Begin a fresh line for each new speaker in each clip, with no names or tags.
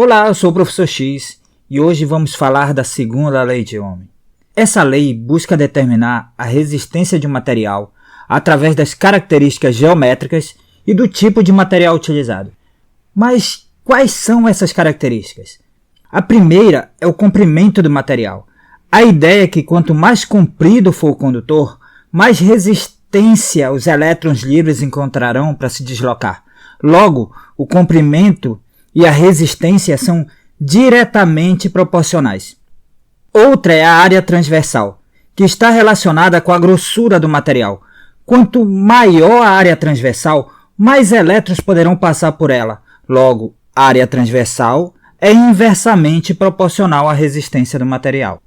Olá, eu sou o professor X e hoje vamos falar da segunda lei de Ohm. Essa lei busca determinar a resistência de um material através das características geométricas e do tipo de material utilizado. Mas quais são essas características? A primeira é o comprimento do material. A ideia é que quanto mais comprido for o condutor, mais resistência os elétrons livres encontrarão para se deslocar. Logo, o comprimento e a resistência são diretamente proporcionais. Outra é a área transversal, que está relacionada com a grossura do material. Quanto maior a área transversal, mais elétrons poderão passar por ela. Logo, a área transversal é inversamente proporcional à resistência do material.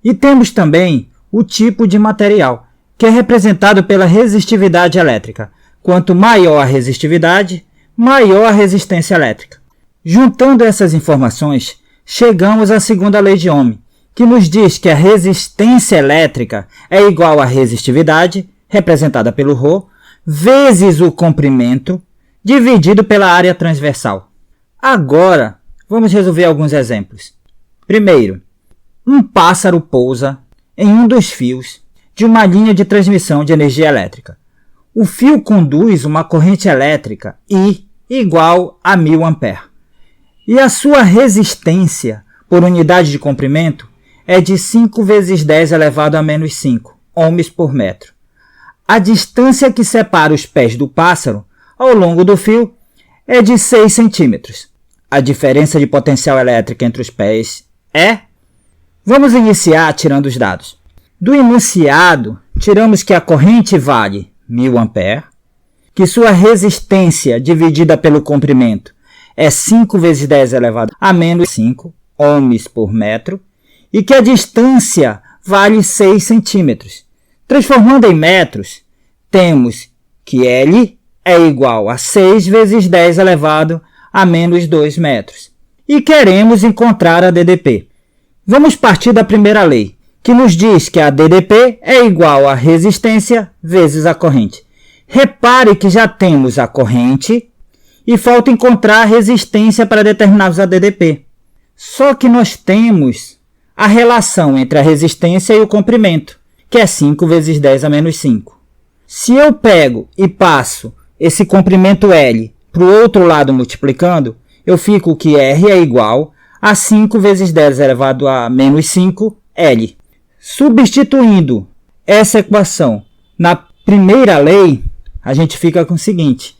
E temos também o tipo de material, que é representado pela resistividade elétrica. Quanto maior a resistividade, maior a resistência elétrica. Juntando essas informações, chegamos à segunda lei de Ohm, que nos diz que a resistência elétrica é igual à resistividade, representada pelo ρ, vezes o comprimento, dividido pela área transversal. Agora, vamos resolver alguns exemplos. Primeiro, um pássaro pousa em um dos fios de uma linha de transmissão de energia elétrica. O fio conduz uma corrente elétrica I igual a 1000 A. E a sua resistência por unidade de comprimento é de 5 vezes 10 elevado a menos 5 ohms por metro. A distância que separa os pés do pássaro ao longo do fio é de 6 centímetros. A diferença de potencial elétrica entre os pés é... Vamos iniciar tirando os dados. Do enunciado, tiramos que a corrente vale 1000 A, que sua resistência dividida pelo comprimento é 5 vezes 10 elevado a menos 5 ohms por metro e que a distância vale 6 centímetros. Transformando em metros, temos que L é igual a 6 vezes 10 elevado a menos 2 metros. E queremos encontrar a DDP. Vamos partir da primeira lei, que nos diz que a DDP é igual a resistência vezes a corrente. Repare que já temos a corrente e falta encontrar a resistência para determinarmos a DDP. Só que nós temos a relação entre a resistência e o comprimento, que é 5 vezes 10 a menos 5. Se eu pego e passo esse comprimento L para o outro lado multiplicando, eu fico que R é igual a 5 vezes 10 elevado a menos 5 L. Substituindo essa equação na primeira lei, a gente fica com o seguinte,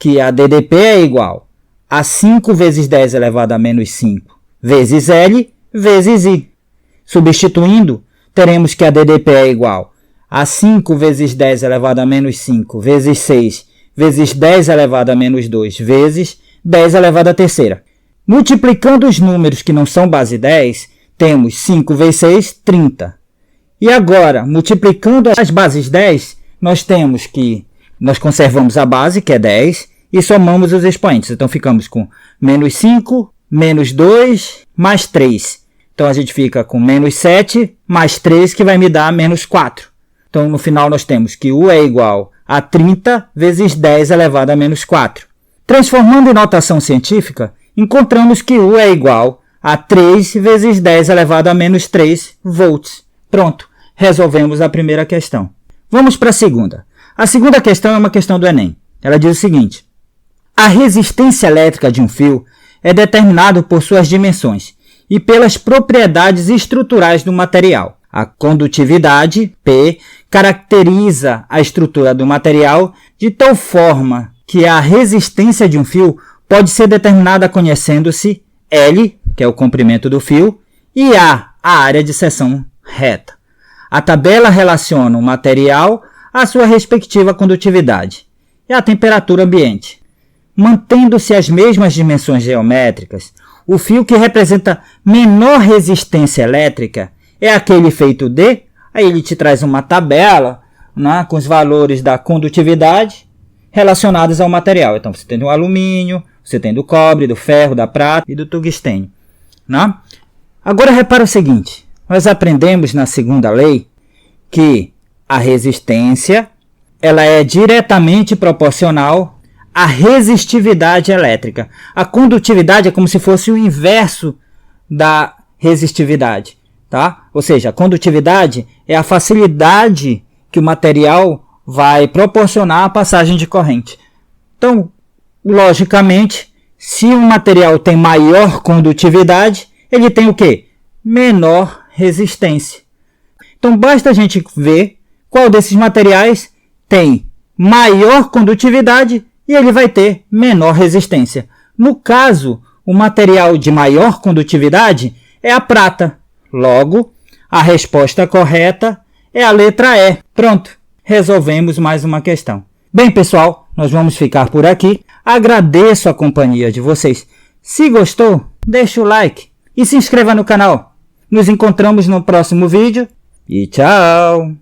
que a DDP é igual a 5 vezes 10 elevado a menos 5 vezes L vezes I. Substituindo, teremos que a DDP é igual a 5 vezes 10 elevado a menos 5 vezes 6 vezes 10 elevado a menos 2 vezes 10 elevado à terceira. Multiplicando os números que não são base 10, temos 5 vezes 6, 30. E agora, multiplicando as bases 10, nós temos que nós conservamos a base, que é 10, e somamos os expoentes. Então, ficamos com menos 5, menos 2, mais 3. Então, a gente fica com menos 7, mais 3, que vai me dar menos 4. Então, no final, nós temos que U é igual a 30 vezes 10 elevado a menos 4. Transformando em notação científica, encontramos que U é igual a 3 vezes 10 elevado a menos 3 volts. Pronto, resolvemos a primeira questão. Vamos para a segunda. A segunda questão é uma questão do Enem. Ela diz o seguinte: a resistência elétrica de um fio é determinada por suas dimensões e pelas propriedades estruturais do material. A condutividade, P, caracteriza a estrutura do material de tal forma que a resistência de um fio pode ser determinada conhecendo-se L, que é o comprimento do fio, e A área de seção reta. A tabela relaciona o material à sua respectiva condutividade e a temperatura ambiente. Mantendo-se as mesmas dimensões geométricas, o fio que representa menor resistência elétrica é aquele feito de... Aí ele te traz uma tabela, né, com os valores da condutividade relacionados ao material. Então, você tem do alumínio, você tem do cobre, do ferro, da prata e do tungstênio. Né? Agora, repara o seguinte. Nós aprendemos na segunda lei que a resistência ela é diretamente proporcional a resistividade elétrica. A condutividade é como se fosse o inverso da resistividade, tá? Ou seja, a condutividade é a facilidade que o material vai proporcionar a passagem de corrente. Então, logicamente, se um material tem maior condutividade, ele tem o quê? Menor resistência. Então, basta a gente ver qual desses materiais tem maior condutividade e ele vai ter menor resistência. No caso, o material de maior condutividade é a prata. Logo, a resposta correta é a letra E. Pronto, resolvemos mais uma questão. Bem, pessoal, nós vamos ficar por aqui. Agradeço a companhia de vocês. Se gostou, deixa o like e se inscreva no canal. Nos encontramos no próximo vídeo e tchau!